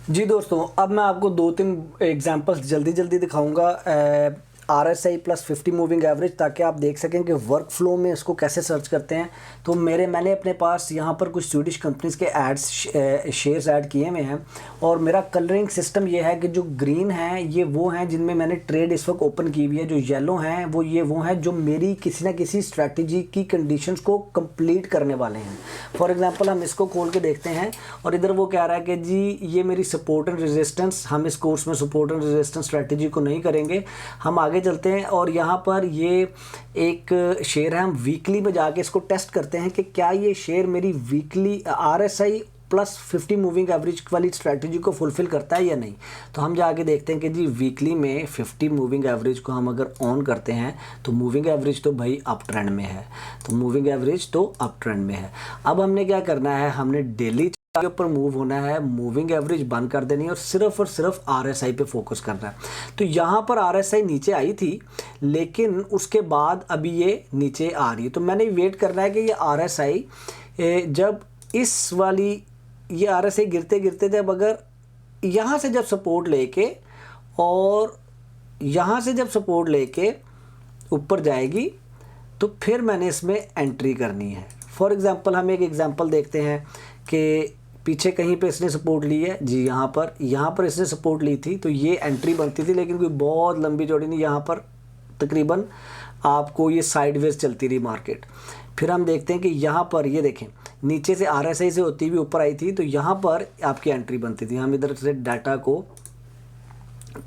जी दोस्तों, अब मैं आपको 2-3 एग्जांपल्स जल्दी दिखाऊंगा RSI प्लस 50 मूविंग एवरेज, ताकि आप देख सकें कि वर्क फ्लो में इसको कैसे सर्च करते हैं। तो मैंने अपने पास यहाँ पर कुछ स्वीडिश कंपनीज़ के एड्स शेयर्स ऐड किए हुए हैं, और मेरा कलरिंग सिस्टम ये है कि जो ग्रीन हैं ये वो हैं जिनमें मैंने ट्रेड इस वक्त ओपन की हुई है, जो येलो हैं वो हैं जो मेरी किसी ना किसी स्ट्रैटेजी की कंडीशंस को कंप्लीट करने वाले हैं। फॉर एग्जांपल हम इसको खोल के देखते हैं, और इधर वो कह रहा है कि जी ये मेरी सपोर्ट एंड रेजिस्टेंस, हम इस कोर्स में सपोर्ट एंड रेजिस्टेंस स्ट्रैटेजी को नहीं करेंगे, हम आगे चलते हैं। और यहाँ पर ये एक शेयर है, हम वीकली में जाके इसको टेस्ट करते हैं कि क्या ये शेयर मेरी weekly RSI plus 50 moving average वाली स्ट्रैटेजी को फुलफिल करता है या नहीं। तो हम जाके देखते हैं कि जी वीकली में 50 मूविंग एवरेज को हम अगर ऑन करते हैं तो मूविंग एवरेज तो भाई अप ट्रेंड में है, तो मूविंग एवरेज तो अप ट्रेंड में है। अब हमने क्या करना है, हमने डेली के ऊपर मूव होना है, मूविंग एवरेज बंद कर देनी है और सिर्फ RSI पे फोकस करना है। तो यहाँ पर RSI नीचे आई थी, लेकिन उसके बाद अभी ये नीचे आ रही है, तो मैंने वेट करना है कि ये RSI जब इस वाली ये RSI गिरते गिरते जब अगर यहाँ से जब सपोर्ट लेके और यहाँ से जब सपोर्ट लेके ऊपर जाएगी तो फिर मैंने इसमें एंट्री करनी है। फॉर एग्ज़ाम्पल हम एक एग्ज़ाम्पल देखते हैं कि पीछे कहीं पे इसने सपोर्ट ली है जी, यहाँ पर इसने सपोर्ट ली थी, तो ये एंट्री बनती थी, लेकिन कोई बहुत लंबी चौड़ी नहीं, यहाँ पर तकरीबन आपको ये साइडवेज चलती रही मार्केट। फिर हम देखते हैं कि यहाँ पर ये देखें नीचे से RSI से होती हुई ऊपर आई थी, तो यहाँ पर आपकी एंट्री बनती थी। हम इधर से डाटा को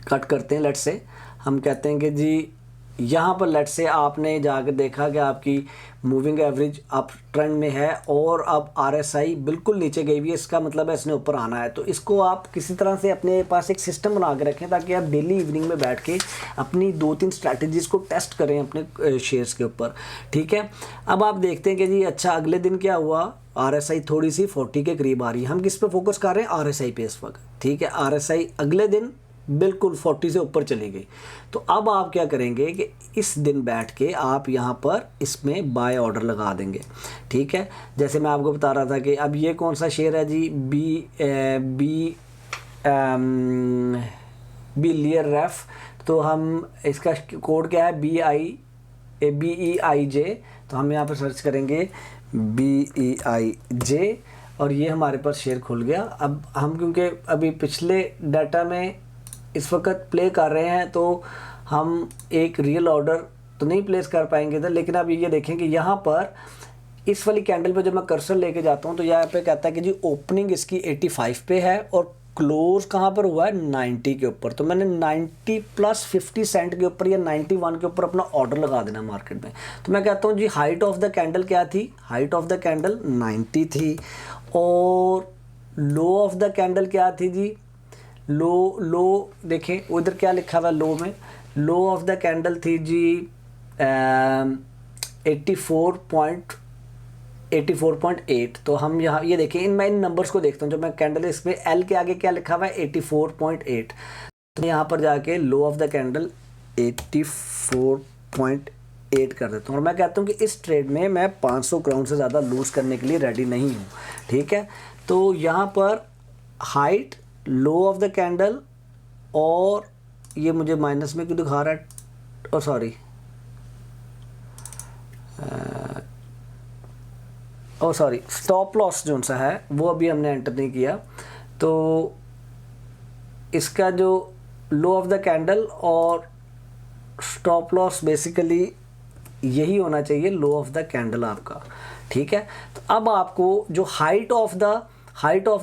कट करते हैं, लेट्स से हम कहते हैं कि जी यहाँ पर लेट्स से आपने जाकर देखा कि आपकी मूविंग एवरेज अप ट्रेंड में है और अब RSI बिल्कुल नीचे गई हुई है, इसका मतलब है इसने ऊपर आना है। तो इसको आप किसी तरह से अपने पास एक सिस्टम बना के रखें, ताकि आप डेली इवनिंग में बैठ के अपनी 2-3 स्ट्रैटेजीज़ को टेस्ट करें अपने शेयर्स के ऊपर, ठीक है। अब आप देखते हैं कि जी अच्छा अगले दिन क्या हुआ, RSI थोड़ी सी 40 के करीब आ रही है। हम किस पे फोकस कर रहे हैं, RSI पे इस वक्त, ठीक है। RSI अगले दिन बिल्कुल 40 से ऊपर चली गई, तो अब आप क्या करेंगे कि इस दिन बैठ के आप यहाँ पर इसमें बाय ऑर्डर लगा देंगे, ठीक है। जैसे मैं आपको बता रहा था कि अब ये कौन सा शेयर है जी, बी लियर रेफ, तो हम इसका कोड क्या है, BEIJ, तो हम यहाँ पर सर्च करेंगे BEIJ, और ये हमारे पास शेयर खुल गया। अब हम क्योंकि अभी पिछले डाटा में इस वक्त प्ले कर रहे हैं, तो हम एक रियल ऑर्डर तो नहीं प्लेस कर पाएंगे था, लेकिन अब ये देखें कि यहाँ पर इस वाली कैंडल पे जब मैं कर्सर लेके जाता हूँ तो यहाँ पे कहता है कि जी ओपनिंग इसकी 85 पे है और क्लोज कहाँ पर हुआ है, 90 के ऊपर। तो मैंने 90 प्लस 50 सेंट के ऊपर या 91 के ऊपर अपना ऑर्डर लगा देना मार्केट में। तो मैं कहता हूँ जी हाइट ऑफ द कैंडल क्या थी, हाइट ऑफ द कैंडल 90 थी, और लो ऑफ द कैंडल क्या थी जी, लो देखें उधर क्या लिखा हुआ है, लो में लो ऑफ द कैंडल थी जी 84.8। तो हम यहाँ ये देखें मैं इन नंबर्स को देखता हूँ, जब मैं कैंडल इसमें L के आगे क्या लिखा हुआ है, 84.8, तो यहाँ पर जाके लो ऑफ द कैंडल 84.8 कर देता हूँ, और मैं कहता हूँ कि इस ट्रेड में मैं 500 क्राउन से ज़्यादा लूज़ करने के लिए रेडी नहीं हूँ, ठीक है। तो यहाँ पर height, low of the candle, और ये मुझे माइनस में क्यों दिखा रहा है, और सॉरी स्टॉप लॉस जो सा है वो अभी हमने एंटर नहीं किया। तो इसका जो लो ऑफ द कैंडल और स्टॉप लॉस बेसिकली यही होना चाहिए, लो ऑफ द कैंडल आपका, ठीक है। तो अब आपको जो height of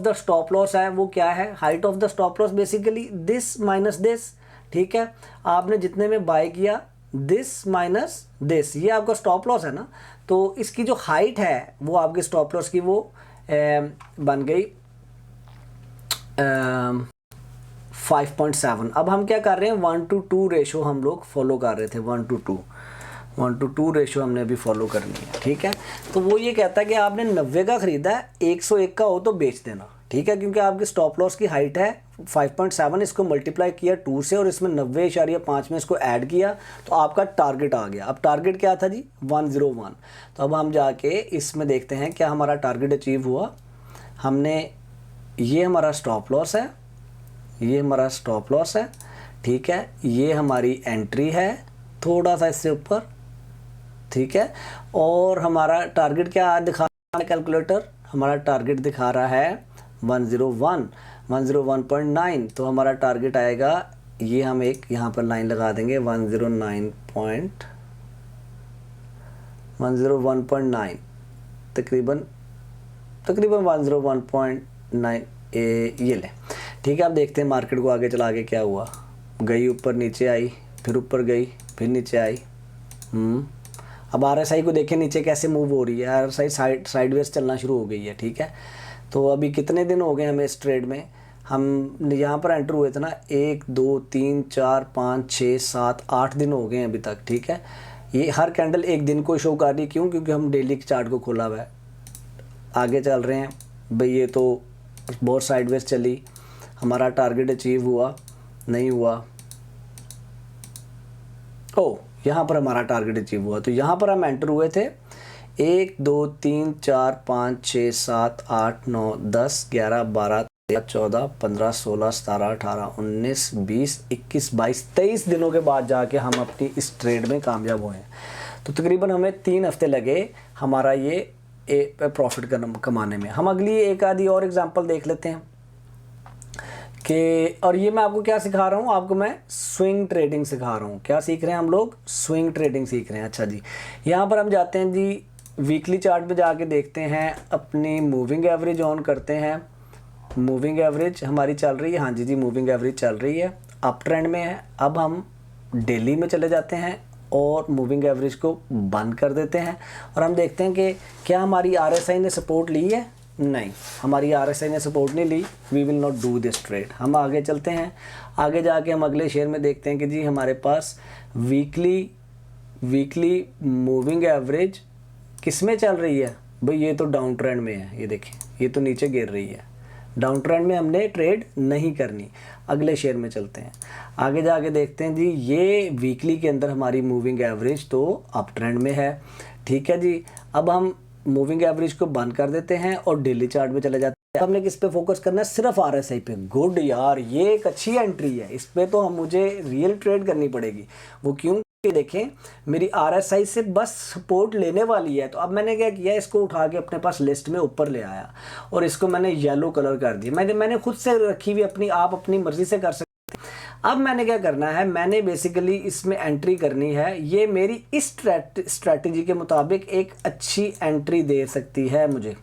the stop loss है वो क्या है, height of the stop loss basically this minus this, ठीक है। आपने जितने में बाय किया दिस माइनस दिस, ये आपका स्टॉप लॉस है ना, तो इसकी जो हाइट है वो आपके स्टॉप लॉस की वो बन गई 5.7। अब हम क्या कर रहे हैं, 1:2 रेशो हम लोग फॉलो कर रहे थे, 1:2 रेशो हमने अभी फॉलो करनी है, ठीक है। तो वो ये कहता है कि आपने 90 का ख़रीदा है, 101 का हो तो बेच देना, ठीक है, क्योंकि आपकी स्टॉप लॉस की हाइट है 5.7, इसको मल्टीप्लाई किया 2 से और इसमें 90.5 में इसको ऐड किया तो आपका टारगेट आ गया। अब टारगेट क्या था जी, 101। तो अब हम जाके इसमें देखते हैं क्या हमारा टारगेट अचीव हुआ। हमने, ये हमारा स्टॉप लॉस है ये हमारा स्टॉप लॉस है, ठीक है, ये हमारी एंट्री है थोड़ा सा इससे ऊपर, ठीक है, और हमारा टारगेट क्या दिखा रहा है कैलकुलेटर, हमारा टारगेट दिखा रहा है 101.9, तो हमारा टारगेट आएगा, ये हम एक यहाँ पर लाइन लगा देंगे 101.9, तकरीबन 101.9 ये ले, ठीक है। अब देखते हैं मार्केट को आगे चला के क्या हुआ, गई ऊपर नीचे आई, फिर ऊपर गई, फिर नीचे आई। अब RSI को देखें नीचे कैसे मूव हो रही है, RSI साइडवेज चलना शुरू हो गई है, ठीक है। तो अभी कितने दिन हो गए हमें इस ट्रेड में, हम यहाँ पर एंटर हुए थे ना, 1 2 3 4 5 6 7 8 दिन हो गए हैं अभी तक, ठीक है। ये हर कैंडल एक दिन को शो कर रही, क्यों, क्योंकि हम डेली के चार्ट को खोला हुआ है, आगे चल रहे हैं भाई। ये तो बहुत साइडवेज चली, हमारा टारगेट अचीव हुआ नहीं हुआ, ओ यहाँ पर हमारा टारगेट अचीव हुआ, तो यहाँ पर हम एंटर हुए थे 1 2 3 4 5 6 7 8 9 10 11 12 13 14 15 16 17 18 19 20 21 22 23 दिनों के बाद जाके हम अपनी इस ट्रेड में कामयाब हुए हैं। तो तकरीबन हमें 3 हफ्ते लगे हमारा ये प्रॉफिट कमाने में। हम अगली एक आधी और एग्जांपल देख लेते हैं कि, और ये मैं आपको क्या सिखा रहा हूँ, आपको मैं स्विंग ट्रेडिंग सिखा रहा हूँ। क्या सीख रहे हैं हम लोग, स्विंग ट्रेडिंग सीख रहे हैं। अच्छा जी, यहाँ पर हम जाते हैं जी वीकली चार्ट पे जाके देखते हैं, अपनी मूविंग एवरेज ऑन करते हैं। मूविंग एवरेज हमारी चल रही है, हाँ जी मूविंग एवरेज चल रही है, अप ट्रेंड में है। अब हम डेली में चले जाते हैं और मूविंग एवरेज को बंद कर देते हैं और हम देखते हैं कि क्या हमारी RSI ने सपोर्ट ली है। नहीं, हमारी RSI ने सपोर्ट नहीं ली, we will not do this trade. हम आगे चलते हैं, आगे जाके हम अगले शेयर में देखते हैं कि जी हमारे पास वीकली मूविंग एवरेज किस में चल रही है भाई, ये तो डाउन ट्रेंड में है, ये देखें ये तो नीचे गिर रही है, डाउन ट्रेंड में हमने ट्रेड नहीं करनी। अगले शेयर में चलते हैं, आगे जाके देखते हैं जी ये वीकली के अंदर हमारी मूविंग एवरेज तो अप ट्रेंड में है, ठीक है जी। अब हम मूविंग एवरेज को बंद कर देते हैं और डेली चार्ट में चले जाते हैं। हमने किस पे फोकस करना है, सिर्फ RSI पे। गुड यार, ये एक अच्छी एंट्री है, इस पे तो हम मुझे रियल ट्रेड करनी पड़ेगी। वो क्यों, देखें मेरी RSI से बस सपोर्ट लेने वाली है। तो अब मैंने क्या किया, इसको उठा के अपने पास लिस्ट में ऊपर ले आया और इसको मैंने येलो कलर कर दिया। मैंने खुद से रखी हुई अपनी, आप अपनी मर्जी से कर सकते। अब मैंने क्या करना है, मैंने बेसिकली इसमें एंट्री करनी है। ये मेरी इस स्ट्रैटेजी के मुताबिक एक अच्छी एंट्री दे सकती है मुझे,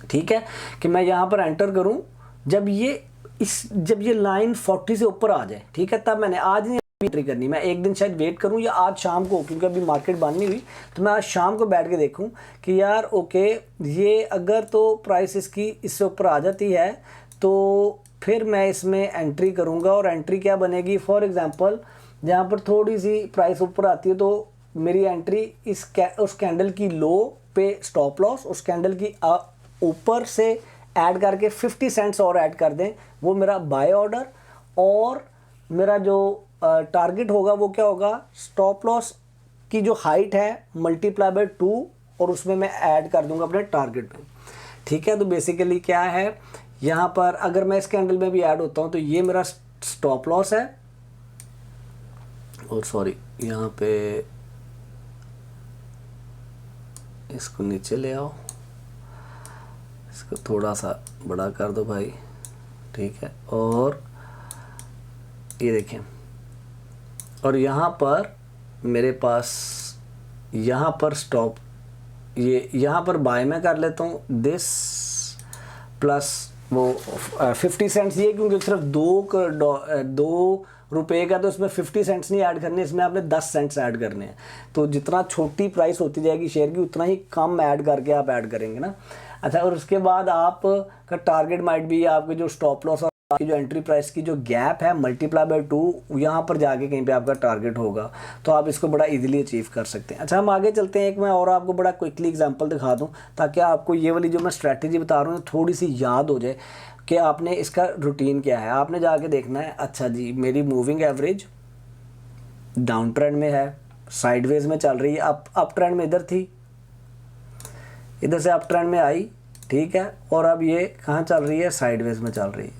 ठीक है, कि मैं यहाँ पर एंटर करूँ जब ये लाइन 40 से ऊपर आ जाए, ठीक है। तब मैंने आज नहीं एंट्री करनी, मैं एक दिन शायद वेट करूं या आज शाम को, क्योंकि अभी मार्केट बंद नहीं हुई, तो मैं आज शाम को बैठ के देखूं कि यार ओके, ये अगर तो प्राइस इसकी इससे ऊपर आ जाती है तो फिर मैं इसमें एंट्री करूंगा। और एंट्री क्या बनेगी, फॉर एग्जांपल जहां पर थोड़ी सी प्राइस ऊपर आती है तो मेरी एंट्री उस कैंडल की लो पे स्टॉप लॉस, उस कैंडल की ऊपर से ऐड करके 50 सेंट्स और ऐड कर दें, वो मेरा बाय ऑर्डर। और मेरा जो टारगेट होगा वो क्या होगा, स्टॉप लॉस की जो हाइट है मल्टीप्लाई बाय 2 और उसमें मैं ऐड कर दूंगा अपने टारगेट में, ठीक है। तो बेसिकली क्या है, यहाँ पर अगर मैं इस कैंडल में भी ऐड होता हूँ तो ये मेरा स्टॉप लॉस है। और सॉरी, यहाँ पे इसको नीचे ले आओ, इसको थोड़ा सा बड़ा कर दो भाई, ठीक है। और ये देखें, और यहाँ पर मेरे पास यहाँ पर स्टॉप, ये यहाँ पर बाय में कर लेता हूँ दिस प्लस वो 50 सेंट्स, ये क्योंकि सिर्फ 2 रुपये का, तो इसमें 50 सेंट्स नहीं ऐड करने, इसमें आपने 10 सेंट्स ऐड करने हैं। तो जितना छोटी प्राइस होती जाएगी शेयर की उतना ही कम ऐड करके आप ऐड करेंगे ना। अच्छा, और उसके बाद आप का टारगेट माइट भी आपके जो स्टॉप लॉस और आपकी जो एंट्री प्राइस की जो गैप है मल्टीप्लाई बाय 2, यहाँ पर जाके कहीं पे आपका टारगेट होगा, तो आप इसको बड़ा इजीली अचीव कर सकते हैं। अच्छा, हम आगे चलते हैं, एक मैं और आपको बड़ा क्विकली एग्जांपल दिखा दूं ताकि आपको ये वाली जो मैं स्ट्रैटेजी बता रहा हूँ थोड़ी सी याद हो जाए कि आपने इसका रूटीन क्या है। आपने जाके देखना है, अच्छा जी मेरी मूविंग एवरेज डाउन ट्रेंड में है, साइडवेज में चल रही है, अप ट्रेंड में इधर थी, इधर से अप ट्रेंड में आई, ठीक है, और अब ये कहाँ चल रही है, साइडवेज में चल रही है।